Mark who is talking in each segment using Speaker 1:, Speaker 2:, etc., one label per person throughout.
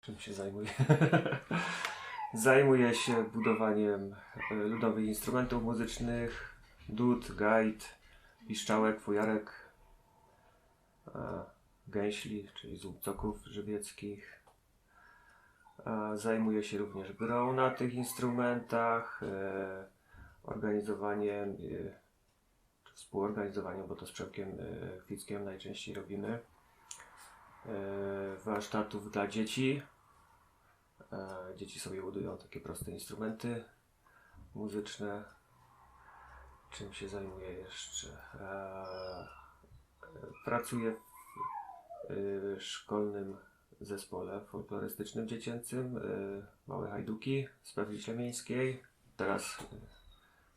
Speaker 1: Czym się zajmuję? Zajmuję się budowaniem ludowych instrumentów muzycznych, dud, gajd, piszczałek, fujarek, gęśli, czyli złupcoków żywieckich. Zajmuję się również grą na tych instrumentach, organizowaniem, czy współorganizowaniem, bo to z Przemkiem Kwickiem najczęściej robimy, warsztatów dla dzieci. Dzieci sobie budują takie proste instrumenty muzyczne. Czym się zajmuję jeszcze? Pracuję w szkolnym zespole folklorystycznym dziecięcym Małe Hajduki z Pewli Ślemińskiej. Teraz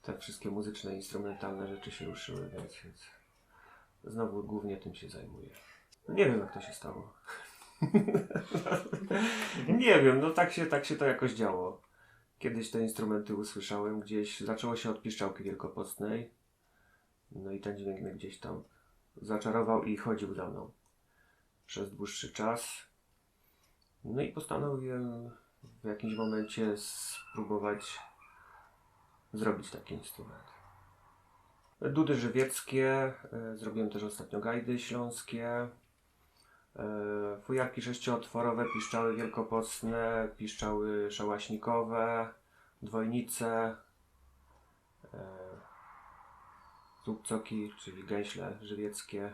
Speaker 1: te wszystkie muzyczne, instrumentalne rzeczy się ruszyły, więc znowu głównie tym się zajmuję. Nie wiem, jak to się stało. Nie wiem, no tak się to jakoś działo. Kiedyś te instrumenty usłyszałem gdzieś, zaczęło się od piszczałki wielkopostnej. No i ten dźwięk mnie gdzieś tam zaczarował i chodził za mną przez dłuższy czas. No i postanowiłem w jakimś momencie spróbować zrobić taki instrument. Dudy żywieckie, zrobiłem też ostatnio gajdy śląskie. Fujarki sześciootworowe, piszczały wielkopostne, piszczały szałaśnikowe, dwojnice, złupcoki, czyli gęśle żywieckie.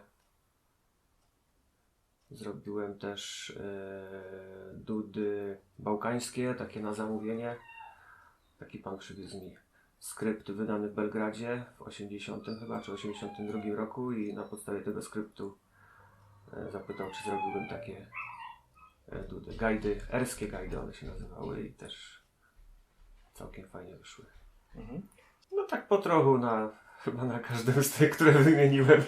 Speaker 1: Zrobiłem też dudy bałkańskie, takie na zamówienie. Taki pan przywiózł mi skrypt wydany w Belgradzie w 80 chyba, czy 82 roku i na podstawie tego skryptu zapytał, czy zrobiłbym takie dudy. Gajdy, erskie gajdy one się nazywały i też całkiem fajnie wyszły. No tak po trochu chyba na każdym z tych, które wymieniłem.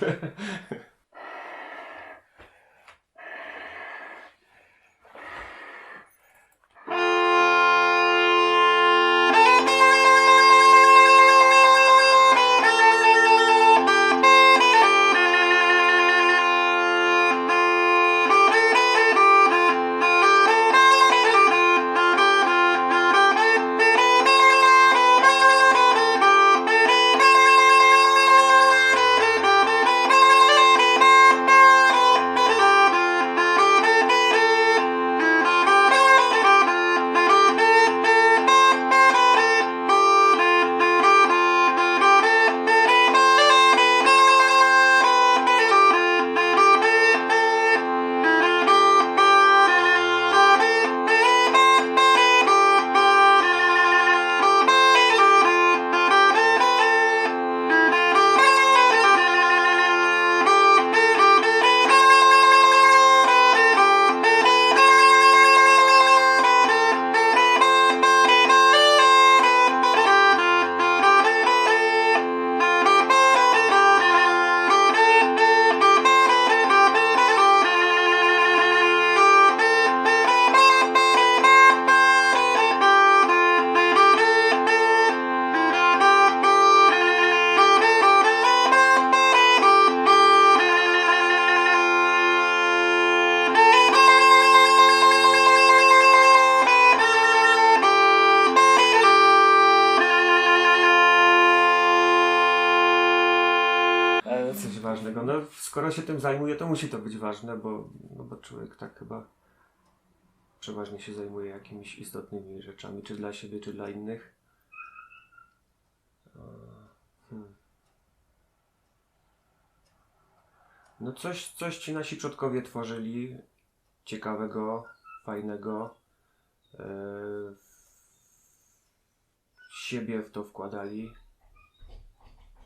Speaker 1: Coś ważnego. No, skoro się tym zajmuje, to musi to być ważne, bo człowiek tak chyba przeważnie się zajmuje jakimiś istotnymi rzeczami, czy dla siebie, czy dla innych. No coś ci nasi przodkowie tworzyli ciekawego, fajnego. Siebie w to wkładali.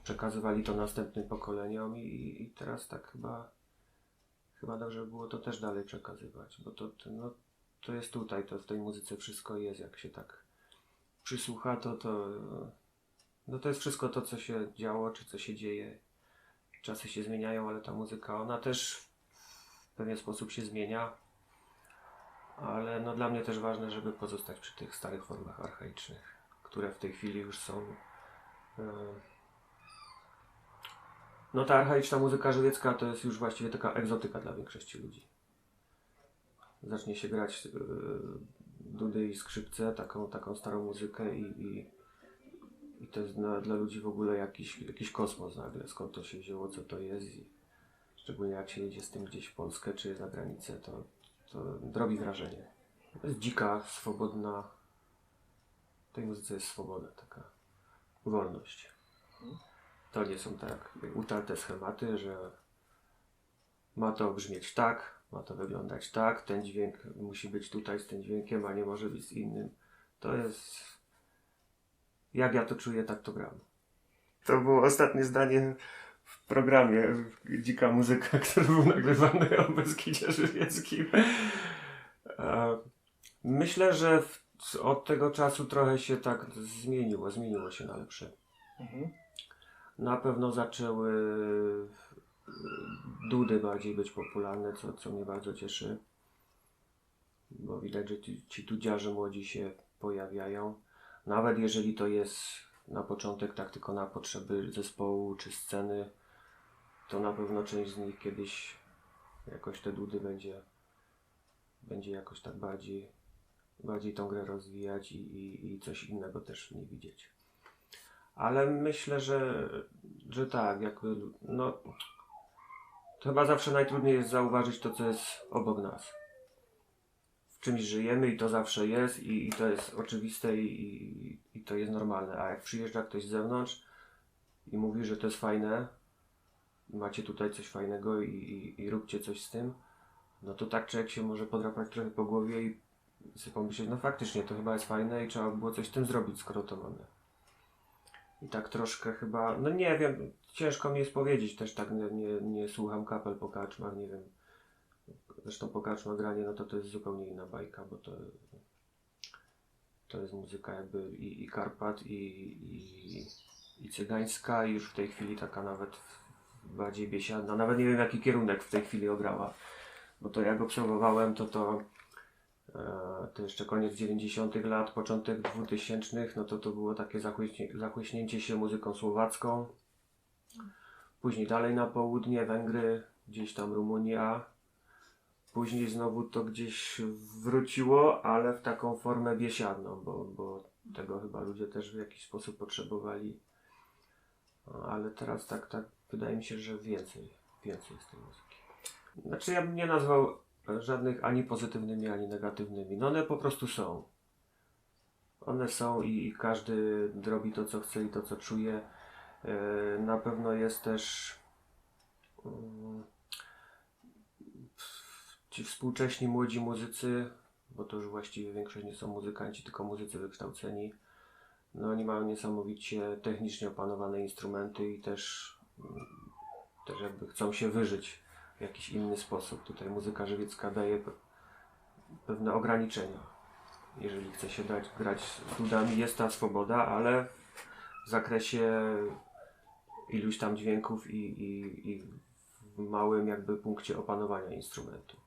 Speaker 1: Przekazywali to następnym pokoleniom i teraz tak chyba dobrze by było to też dalej przekazywać, bo to jest tutaj, to w tej muzyce wszystko jest, jak się tak przysłucha, to jest wszystko to, co się działo, czy co się dzieje. Czasy się zmieniają, ale ta muzyka, ona też w pewien sposób się zmienia, ale no dla mnie też ważne, żeby pozostać przy tych starych formach archaicznych, które w tej chwili już są. No ta archaiczna muzyka żywiecka to jest już właściwie taka egzotyka dla większości ludzi. zacznie się grać dudy i skrzypce, taką starą muzykę i to jest dla ludzi w ogóle jakiś kosmos nagle, skąd to się wzięło, co to jest i szczególnie jak się jedzie z tym gdzieś w Polskę czy za granicę, to robi wrażenie. To jest dzika, swobodna, w tej muzyce jest swoboda, taka wolność. To nie są tak utarte schematy, że ma to brzmieć tak, ma to wyglądać tak, ten dźwięk musi być tutaj z tym dźwiękiem, a nie może być z innym. To jest... Jak ja to czuję, tak to gram. To było ostatnie zdanie w programie Dzika Muzyka, który był nagrywany o Beskidzie Żywieckim. Myślę, że od tego czasu trochę się tak zmieniło się na lepsze. Na pewno zaczęły dudy bardziej być popularne, co mnie bardzo cieszy. Bo widać, że ci dudziarze młodzi się pojawiają. Nawet jeżeli to jest na początek tak tylko na potrzeby zespołu czy sceny, to na pewno część z nich kiedyś jakoś te dudy będzie jakoś tak bardziej tą grę rozwijać i coś innego też nie widzieć. Ale myślę, że tak, jakby, no, to chyba zawsze najtrudniej jest zauważyć to, co jest obok nas. W czymś żyjemy i to zawsze jest i to jest oczywiste i to jest normalne. A jak przyjeżdża ktoś z zewnątrz i mówi, że to jest fajne, macie tutaj coś fajnego i róbcie coś z tym, no to tak człowiek się może podrapać trochę po głowie i sobie pomyśleć, no faktycznie to chyba jest fajne i trzeba było coś z tym zrobić, skoro to mamy. I tak troszkę chyba, no nie wiem, ciężko mi jest powiedzieć, też tak nie słucham kapel po karczmach, nie wiem. Zresztą po karczmach granie, no to jest zupełnie inna bajka, bo to jest muzyka jakby i Karpat, i cygańska, i już w tej chwili taka nawet bardziej biesiadna. Nawet nie wiem, jaki kierunek w tej chwili ograła. Bo to jak obserwowałem, to jeszcze koniec 90 lat, początek 2000, no to było takie zachłyśnięcie się muzyką słowacką. Później dalej na południe, Węgry, gdzieś tam Rumunia. Później znowu to gdzieś wróciło, ale w taką formę biesiadną, bo tego chyba ludzie też w jakiś sposób potrzebowali. Ale teraz tak wydaje mi się, że więcej z tej muzyki. Znaczy ja bym nie nazwał żadnych ani pozytywnymi, ani negatywnymi. No one po prostu są. One są i każdy robi to, co chce i to, co czuje. Na pewno jest też ci współcześni młodzi muzycy, bo to już właściwie większość nie są muzykanci, tylko muzycy wykształceni. No oni mają niesamowicie technicznie opanowane instrumenty i też jakby chcą się wyżyć w jakiś inny sposób. Tutaj muzyka żywiecka daje pewne ograniczenia. Jeżeli chce się grać z dudami, jest ta swoboda, ale w zakresie iluś tam dźwięków i w małym jakby punkcie opanowania instrumentu.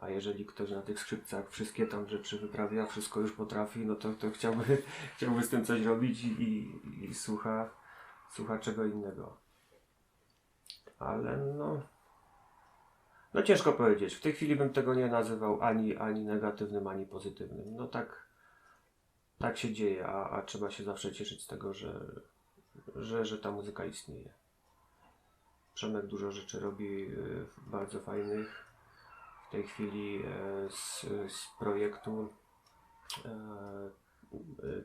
Speaker 1: A jeżeli ktoś na tych skrzypcach wszystkie tam rzeczy wyprawia, wszystko już potrafi, no to chciałby z tym coś robić i słucha czego innego. Ale no ciężko powiedzieć. W tej chwili bym tego nie nazywał ani negatywnym, ani pozytywnym. No tak się dzieje, a trzeba się zawsze cieszyć z tego, że ta muzyka istnieje. Przemek dużo rzeczy robi bardzo fajnych. W tej chwili z projektu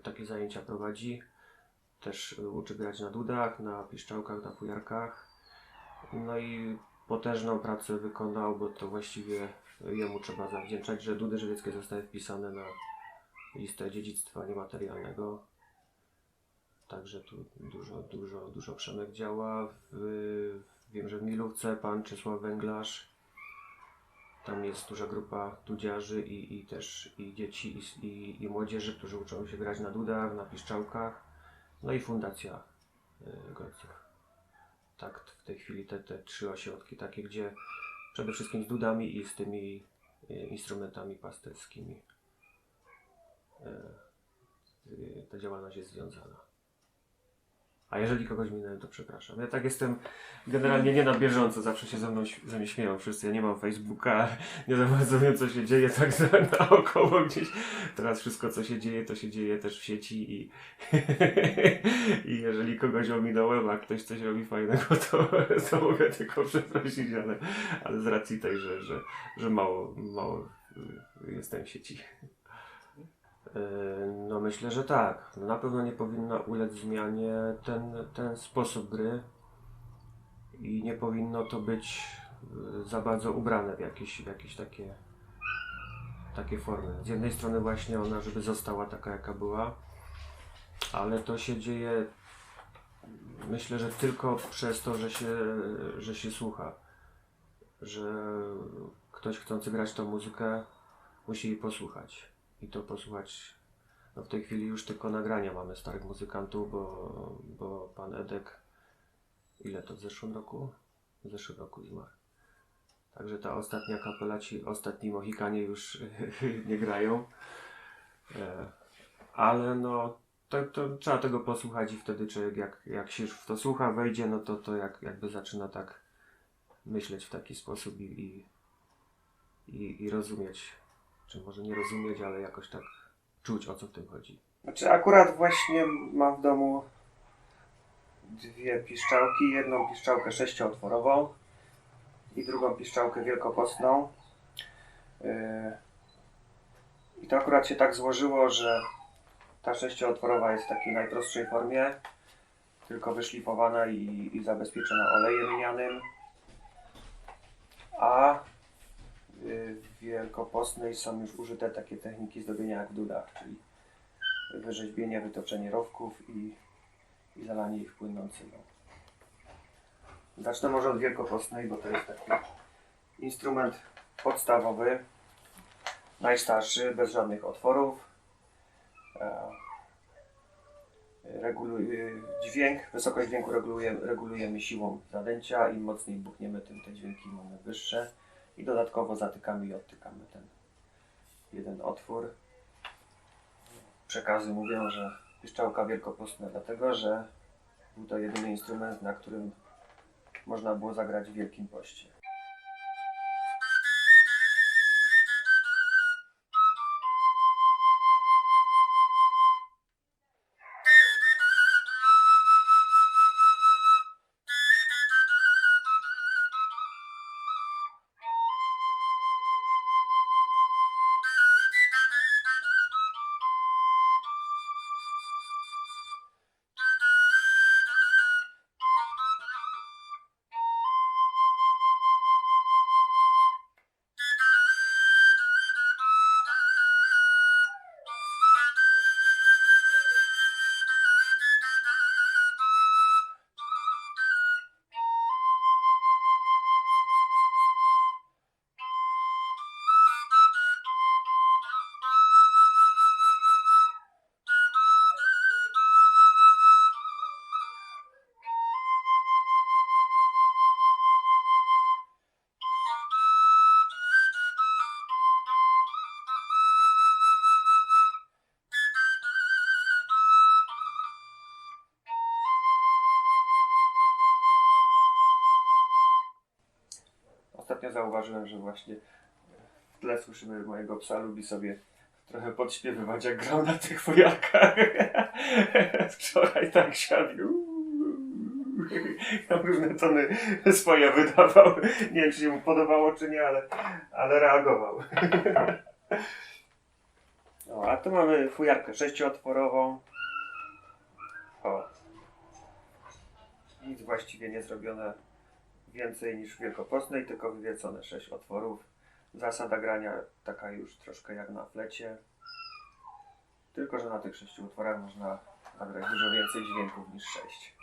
Speaker 1: takie zajęcia prowadzi. Też uczy grać na dudach, na piszczałkach, na fujarkach. No i potężną pracę wykonał, bo to właściwie jemu trzeba zawdzięczać, że dudy żywieckie zostały wpisane na listę dziedzictwa niematerialnego. Także tu dużo Przemek działa. Wiem, że w Milówce pan Czesław Węglarz. Tam jest duża grupa dudziarzy i też i dzieci i młodzieży, którzy uczą się grać na dudach, na piszczałkach. No i Fundacja Gońców. Tak, w tej chwili te trzy ośrodki takie, gdzie przede wszystkim z dudami i z tymi instrumentami pasterskimi ta działalność jest związana. A jeżeli kogoś minąłem, to przepraszam. Ja tak jestem generalnie nie na bieżąco, zawsze się ze mnie śmieją wszyscy. Ja nie mam Facebooka, nie za bardzo wiem, co się dzieje tak naokoło gdzieś. Teraz wszystko, co się dzieje, to się dzieje też w sieci i, i jeżeli kogoś ominąłem, a ktoś coś robi fajnego, to mogę tylko przeprosić, ale z racji tej, że mało jestem w sieci. No myślę, że tak. Na pewno nie powinna ulec zmianie ten sposób gry i nie powinno to być za bardzo ubrane w jakieś takie formy. Z jednej strony właśnie ona, żeby została taka jaka była, ale to się dzieje myślę, że tylko przez to, że się słucha. Że ktoś chcący grać tą muzykę musi jej posłuchać. I to posłuchać. No w tej chwili już tylko nagrania mamy starych muzykantów, bo pan Edek, ile to w zeszłym roku? W zeszłym roku zmarł. Także ta ostatnia kapela, ci ostatni Mohikanie już nie grają. Ale no, to trzeba tego posłuchać i wtedy człowiek jak się już w to słucha, wejdzie, no to jakby zaczyna tak myśleć w taki sposób i rozumieć. Czy może nie rozumieć, ale jakoś tak czuć, o co w tym chodzi.
Speaker 2: Znaczy akurat właśnie mam w domu dwie piszczałki. Jedną piszczałkę 6-otworową i drugą piszczałkę wielkopostną. I to akurat się tak złożyło, że ta 6-otworowa jest w takiej najprostszej formie, tylko wyszlifowana i zabezpieczona olejem lnianym. A w wielkopostnej są już użyte takie techniki zdobienia jak w dudach, czyli wyrzeźbienie, wytoczenie rowków i zalanie ich płynącyną. Zacznę może od wielkopostnej, bo to jest taki instrument podstawowy, najstarszy, bez żadnych otworów. Wysokość dźwięku regulujemy siłą zadęcia. Im mocniej buchniemy, tym te dźwięki mamy wyższe. I dodatkowo zatykamy i odtykamy ten jeden otwór. Przekazy mówią, że piszczałka wielkopostna, dlatego że był to jedyny instrument, na którym można było zagrać w Wielkim Poście. Ostatnio zauważyłem, że właśnie w tle słyszymy mojego psa, lubi sobie trochę podśpiewywać, jak grał na tych fujarkach. Wczoraj tak siadł. Tam różne tony swoje wydawał. Nie wiem, czy się mu podobało, czy nie, ale reagował. O, a tu mamy fujarkę 6-otworową. O. Nic właściwie nie zrobione więcej niż w wielkopostnej, tylko wywiecone 6 otworów. Zasada grania taka już troszkę jak na flecie. Tylko że na tych 6 utworach można nagrać dużo więcej dźwięków niż 6.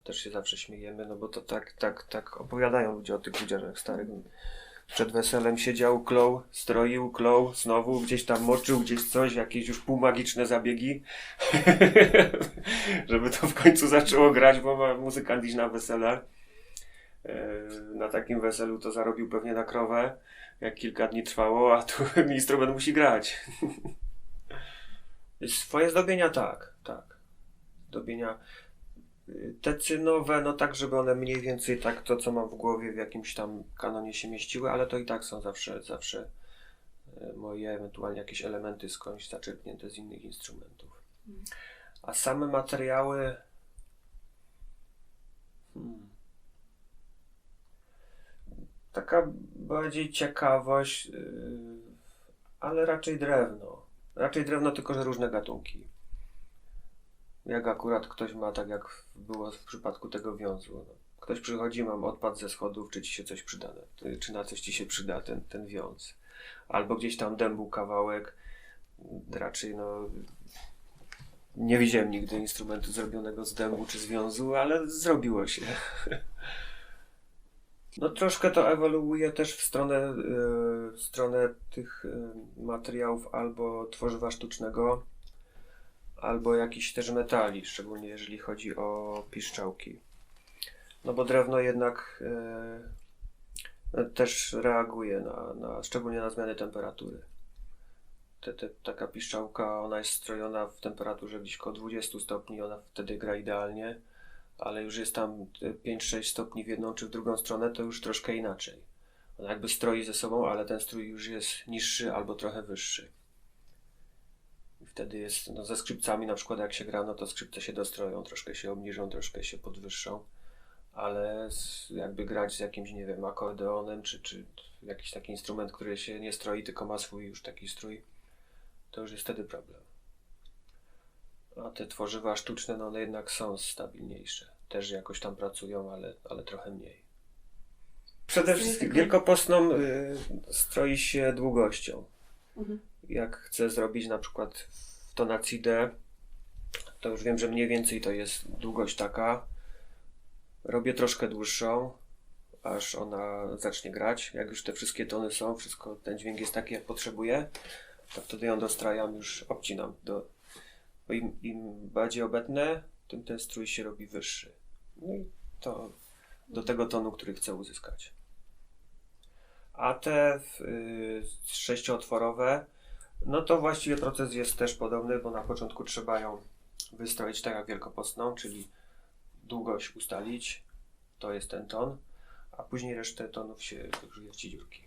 Speaker 1: też się zawsze śmiejemy, no bo to tak opowiadają ludzie o tych ludziach starych. Przed weselem siedział, klął, stroił, klął, znowu gdzieś tam moczył, gdzieś coś, jakieś już półmagiczne zabiegi, żeby to w końcu zaczęło grać, bo ma muzykant iść na wesele. Na takim weselu to zarobił pewnie na krowę, jak kilka dni trwało, a tu instrument musi grać. Swoje zdobienia tak. Zdobienia te cynowe, no tak, żeby one mniej więcej tak to, co mam w głowie, w jakimś tam kanonie się mieściły, ale to i tak są zawsze moje ewentualnie jakieś elementy skądś zaczerpnięte z innych instrumentów. A same materiały... Taka bardziej ciekawość, ale raczej drewno. Raczej drewno, tylko że różne gatunki. Jak akurat ktoś ma, tak jak było w przypadku tego wiązu. No. Ktoś przychodzi, mam odpad ze schodów, czy ci się coś przyda, czy na coś ci się przyda ten wiąz. Albo gdzieś tam dębu kawałek. Raczej no... Nie widziałem nigdy instrumentu zrobionego z dębu czy z wiązu, ale zrobiło się. No troszkę to ewoluuje też w stronę tych materiałów albo tworzywa sztucznego, albo jakichś też metali, szczególnie jeżeli chodzi o piszczałki. No bo drewno jednak też reaguje szczególnie na zmiany temperatury. Taka piszczałka, ona jest strojona w temperaturze gdzieś około 20 stopni, ona wtedy gra idealnie, ale już jest tam 5-6 stopni w jedną czy w drugą stronę, to już troszkę inaczej. Ona jakby stroi ze sobą, ale ten strój już jest niższy albo trochę wyższy. I wtedy jest, no ze skrzypcami na przykład jak się gra, no to skrzypce się dostroją, troszkę się obniżą, troszkę się podwyższą, ale jakby grać z jakimś, nie wiem, akordeonem, czy jakiś taki instrument, który się nie stroi, tylko ma swój już taki strój, to już jest wtedy problem. A te tworzywa sztuczne, no one jednak są stabilniejsze. Też jakoś tam pracują, ale trochę mniej. Przede wszystkim wielkopostną stroi się długością. Jak chcę zrobić na przykład w tonacji D, to już wiem, że mniej więcej to jest długość taka. Robię troszkę dłuższą, aż ona zacznie grać. Jak już te wszystkie tony są, ten dźwięk jest taki, jak potrzebuję, to wtedy ją dostrajam, już obcinam. Bo im bardziej obetnę, tym ten strój się robi wyższy. No i to do tego tonu, który chcę uzyskać. A te sześciootworowe, no to właściwie proces jest też podobny, bo na początku trzeba ją wystroić tak jak wielkopostną, czyli długość ustalić, to jest ten ton, a później resztę tonów się wykrzuje w ci dziurki.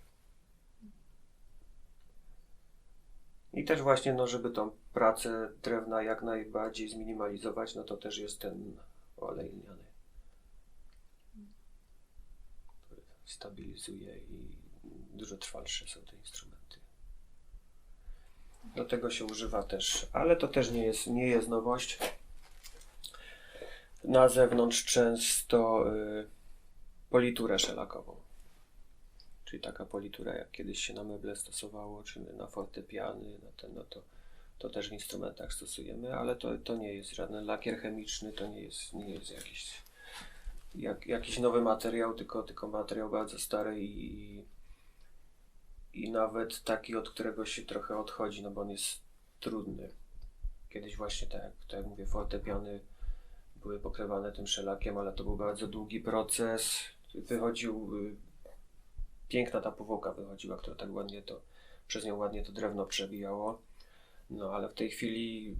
Speaker 1: I też właśnie, no żeby tą pracę drewna jak najbardziej zminimalizować, no to też jest ten olej lniany, który stabilizuje i dużo trwalsze są te instrumenty. Do tego się używa też, ale to też nie jest nowość. Na zewnątrz często politurę szelakową. Czyli taka politura, jak kiedyś się na meble stosowało, czy na fortepiany, to też w instrumentach stosujemy, ale to nie jest żaden lakier chemiczny, to nie jest jakiś nowy materiał, tylko materiał bardzo stary i nawet taki, od którego się trochę odchodzi, no bo on jest trudny. Kiedyś właśnie, tak jak mówię, fortepiany były pokrywane tym szelakiem, ale to był bardzo długi proces. Piękna ta powłoka wychodziła, która tak ładnie przez nią ładnie to drewno przebijało. No ale w tej chwili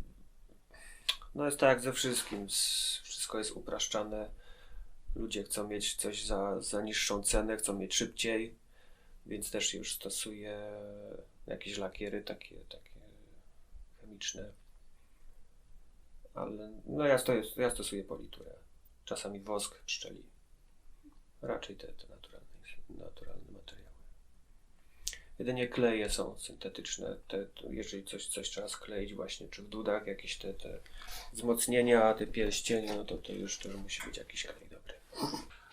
Speaker 1: no jest tak jak ze wszystkim. Wszystko jest upraszczane. Ludzie chcą mieć coś za niższą cenę, chcą mieć szybciej, więc też już stosuje jakieś lakiery takie chemiczne. Ale no ja stosuję politurę. Czasami wosk pszczeli. Raczej te naturalne materiały. Jedynie kleje są syntetyczne. Jeżeli coś trzeba skleić właśnie, czy w dudach jakieś te wzmocnienia, te pierścienie, no to już musi być jakiś klej dobry.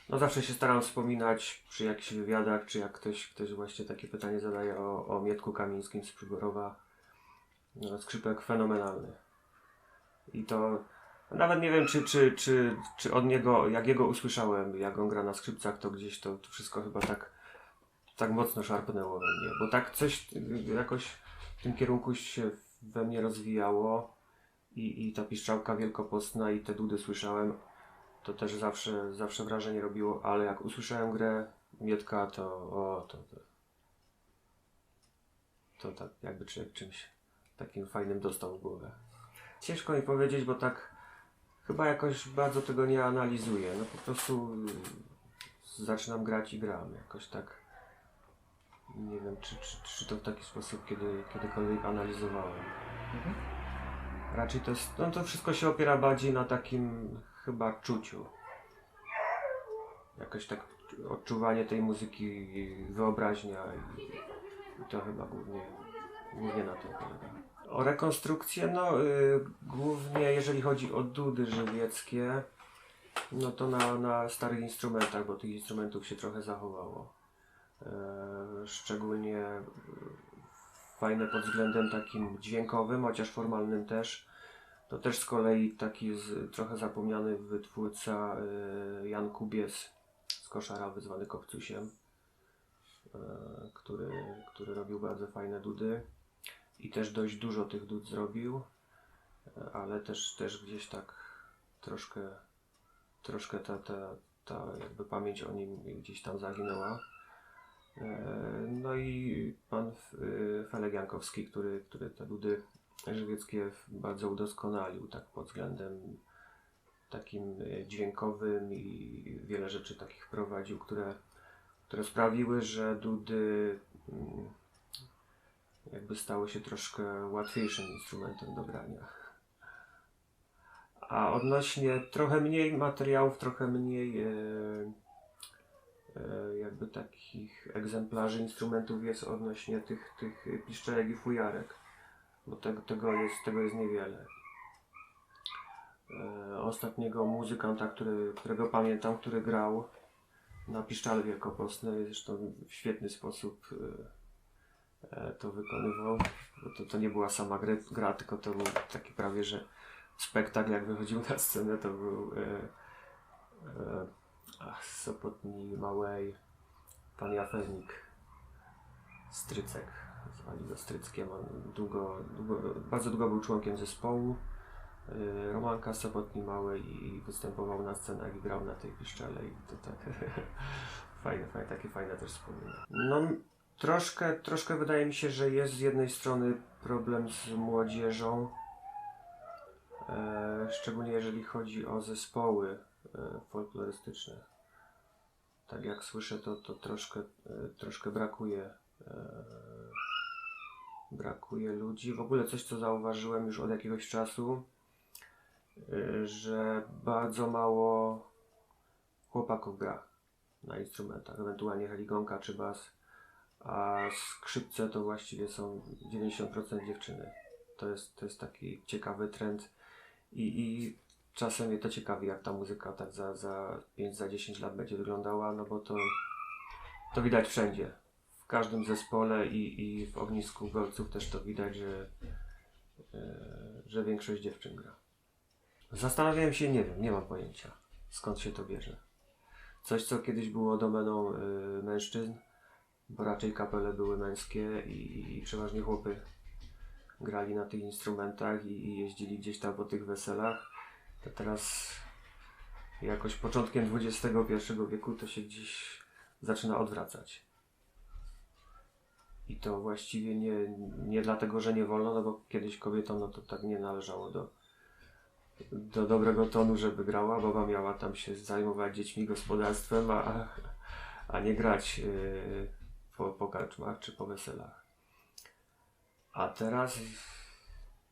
Speaker 1: No zawsze się staram wspominać przy jakichś wywiadach, czy jak ktoś właśnie takie pytanie zadaje o Mietku Kamińskim z Przyborowa. No, skrzypek fenomenalny. I to Nawet nie wiem, czy od niego, jak jego usłyszałem, jak on gra na skrzypcach, to gdzieś to wszystko chyba tak mocno szarpnęło we mnie, bo tak coś jakoś w tym kierunku się we mnie rozwijało i ta piszczałka wielkopostna i te dudy słyszałem, to też zawsze wrażenie robiło, ale jak usłyszałem grę Mietka, to tak jakby czymś takim fajnym dostał w głowę. Ciężko mi powiedzieć, bo tak chyba jakoś bardzo tego nie analizuję. No po prostu zaczynam grać i gram. Jakoś tak nie wiem, czy to w taki sposób kiedykolwiek analizowałem. Raczej to jest, no to wszystko się opiera bardziej na takim chyba czuciu. Jakoś tak odczuwanie tej muzyki, wyobraźnia i to chyba głównie na tym polega. O rekonstrukcję, no głównie jeżeli chodzi o dudy żywieckie, no to na starych instrumentach, bo tych instrumentów się trochę zachowało. Szczególnie fajne pod względem takim dźwiękowym, chociaż formalnym też. To też z kolei taki trochę zapomniany wytwórca Jan Kubies z Koszarawy, zwany Kopcusiem, który robił bardzo fajne dudy i też dość dużo tych dud zrobił, ale też gdzieś tak troszkę ta jakby pamięć o nim gdzieś tam zaginęła. No i pan Felek Jankowski, który te dudy żywieckie bardzo udoskonalił, tak pod względem takim dźwiękowym i wiele rzeczy takich wprowadził, które sprawiły, że dudy jakby stały się troszkę łatwiejszym instrumentem do grania. A odnośnie trochę mniej materiałów, trochę mniej jakby takich egzemplarzy instrumentów jest odnośnie tych piszczelek i fujarek, bo tego jest niewiele. Ostatniego muzykanta, którego pamiętam, który grał na piszczale wielkopostnej, zresztą w świetny sposób to wykonywał, bo to nie była sama gra, tylko to był taki prawie, że spektakl, jak wychodził na scenę, to był z Sopotni Małej pan Jafewnik Strycek, zwali go Stryckiem. On bardzo długo był członkiem zespołu Romanka z Sopotni Małej i występował na scenach i grał na tej piszczele i to tak takie fajne też wspomnienia. No troszkę wydaje mi się, że jest z jednej strony problem z młodzieżą, szczególnie jeżeli chodzi o zespoły folklorystyczne. Tak jak słyszę, to troszkę brakuje ludzi. W ogóle coś, co zauważyłem już od jakiegoś czasu, że bardzo mało chłopaków gra na instrumentach, ewentualnie heligonka czy bas, a skrzypce to właściwie są 90% dziewczyny. To jest taki ciekawy trend i czasem mnie to ciekawi, jak ta muzyka tak za 5, za 10 lat będzie wyglądała, no bo to widać wszędzie. W każdym zespole i w ognisku golców też to widać, że większość dziewczyn gra. Zastanawiałem się, nie wiem, nie mam pojęcia, skąd się to bierze. Coś, co kiedyś było domeną mężczyzn, bo raczej kapele były męskie i przeważnie chłopy grali na tych instrumentach i jeździli gdzieś tam po tych weselach. To teraz jakoś początkiem XXI wieku to się gdzieś zaczyna odwracać. I to właściwie nie dlatego, że nie wolno, no bo kiedyś kobietom no to tak nie należało do dobrego tonu, żeby grała. Baba miała tam się zajmować dziećmi, gospodarstwem, a nie grać po karczmach czy po weselach. A teraz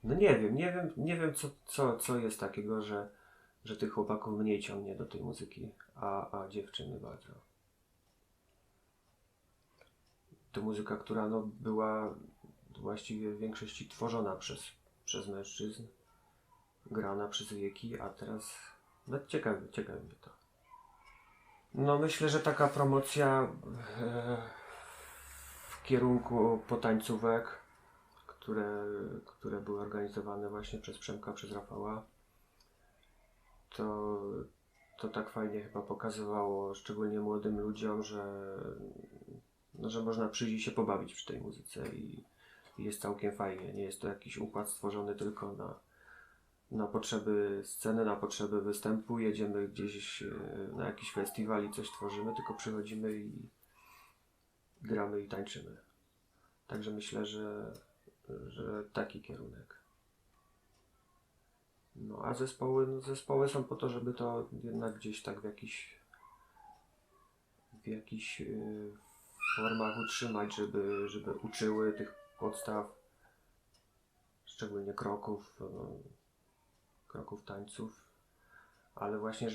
Speaker 1: no nie wiem co jest takiego, że tych chłopaków mniej ciągnie do tej muzyki, a dziewczyny bardzo. To muzyka, która no była właściwie w większości tworzona przez mężczyzn, grana przez wieki, a teraz no ciekawe mnie to. No myślę, że taka promocja w kierunku potańcówek, które były organizowane właśnie przez Przemka, przez Rafała, to tak fajnie chyba pokazywało, szczególnie młodym ludziom, że można przyjść i się pobawić przy tej muzyce i jest całkiem fajnie. Nie jest to jakiś układ stworzony tylko na potrzeby sceny, na potrzeby występu. Jedziemy gdzieś na jakiś festiwal i coś tworzymy, tylko przychodzimy i gramy i tańczymy. Także myślę, że taki kierunek. No a zespoły są po to, żeby to jednak gdzieś tak w jakichś formach utrzymać, żeby uczyły tych podstaw, szczególnie kroków tańców, ale właśnie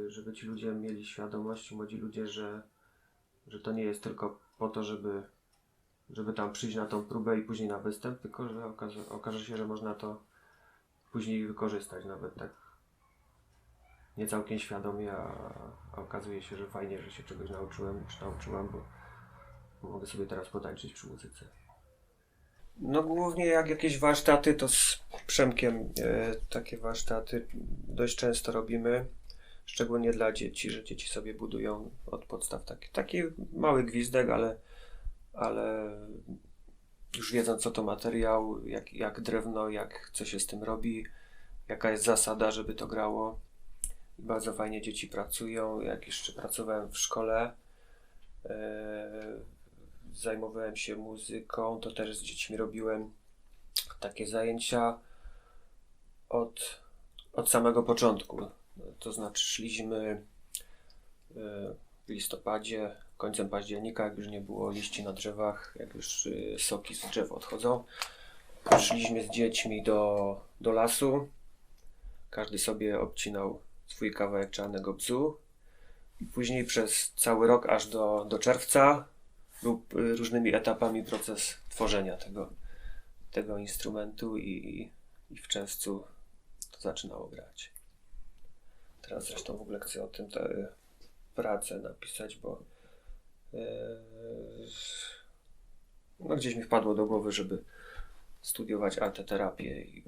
Speaker 1: żeby ci ludzie mieli świadomość, młodzi ludzie, że to nie jest tylko po to, żeby tam przyjść na tą próbę i później na występ, tylko że okaże się, że można to później wykorzystać nawet tak nie całkiem świadomie, a okazuje się, że fajnie, że się czegoś nauczyłem, czy nauczyłam, bo mogę sobie teraz potańczyć przy muzyce. No głównie jak jakieś warsztaty, to z Przemkiem takie warsztaty dość często robimy, szczególnie dla dzieci, że dzieci sobie budują od podstaw taki mały gwizdek, ale już wiedząc co to materiał, jak drewno, co się z tym robi, jaka jest zasada, żeby to grało. Bardzo fajnie dzieci pracują. Jak jeszcze pracowałem w szkole, zajmowałem się muzyką, to też z dziećmi robiłem takie zajęcia od samego początku. To znaczy szliśmy w listopadzie, końcem października, jak już nie było liści na drzewach, jak już soki z drzew odchodzą. Szliśmy z dziećmi do lasu. Każdy sobie obcinał swój kawałek czarnego bzu. I później przez cały rok, aż do czerwca, był różnymi etapami proces tworzenia tego instrumentu i w czerwcu to zaczynało grać. Teraz zresztą w ogóle chcę o tym pracę napisać, bo no gdzieś mi wpadło do głowy, żeby studiować arteterapię i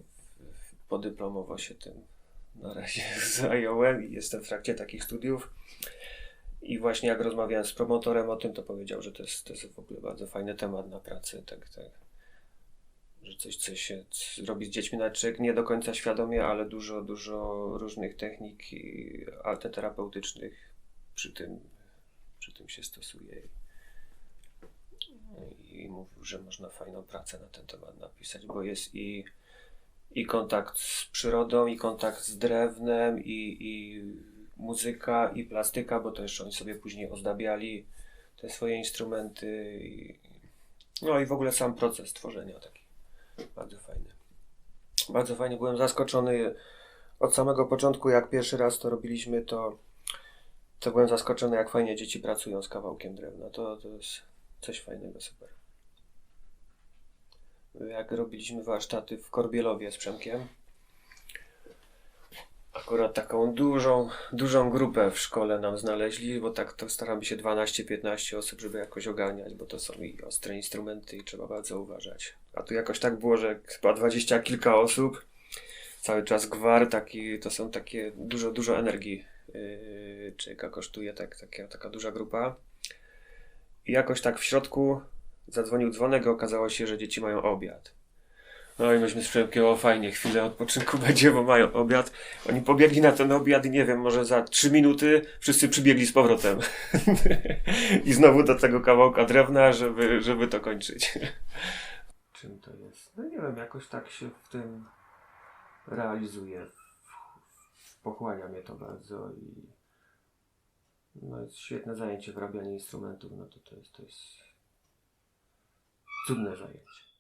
Speaker 1: podyplomowo się tym na razie zająłem i jestem w trakcie takich studiów. I właśnie jak rozmawiałem z promotorem o tym, to powiedział, że to jest w ogóle bardzo fajny temat na pracę, tak, że coś się robi z dziećmi, nawet człowiek nie do końca świadomie, ale dużo różnych technik arteterapeutycznych przy tym się stosuje. I mówił, że można fajną pracę na ten temat napisać, bo jest i kontakt z przyrodą, i kontakt z drewnem, i muzyka, i plastyka, bo to jeszcze oni sobie później ozdabiali te swoje instrumenty. No i w ogóle sam proces tworzenia taki bardzo fajny. Bardzo fajnie, byłem zaskoczony od samego początku, jak pierwszy raz to robiliśmy, to byłem zaskoczony, jak fajnie dzieci pracują z kawałkiem drewna. To jest coś fajnego, super. Jak robiliśmy warsztaty w Korbielowie z Przemkiem, akurat taką dużą grupę w szkole nam znaleźli, bo tak to staramy się 12-15 osób, żeby jakoś ogarniać, bo to są i ostre instrumenty i trzeba bardzo uważać. A tu jakoś tak było, że chyba 20 kilka osób, cały czas gwar, to są takie dużo energii człowieka kosztuje taka duża grupa. I jakoś tak w środku zadzwonił dzwonek i okazało się, że dzieci mają obiad. No i myśmy z Przemkiem, o fajnie, chwilę odpoczynku będzie, bo mają obiad. Oni pobiegli na ten obiad i nie wiem, może za 3 minuty wszyscy przybiegli z powrotem. I znowu do tego kawałka drewna, żeby to kończyć. Czym to jest? No nie wiem, jakoś tak się w tym realizuje. Pochłania mnie to bardzo i no jest świetne zajęcie wrabianie instrumentów, no to jest cudne zajęcie.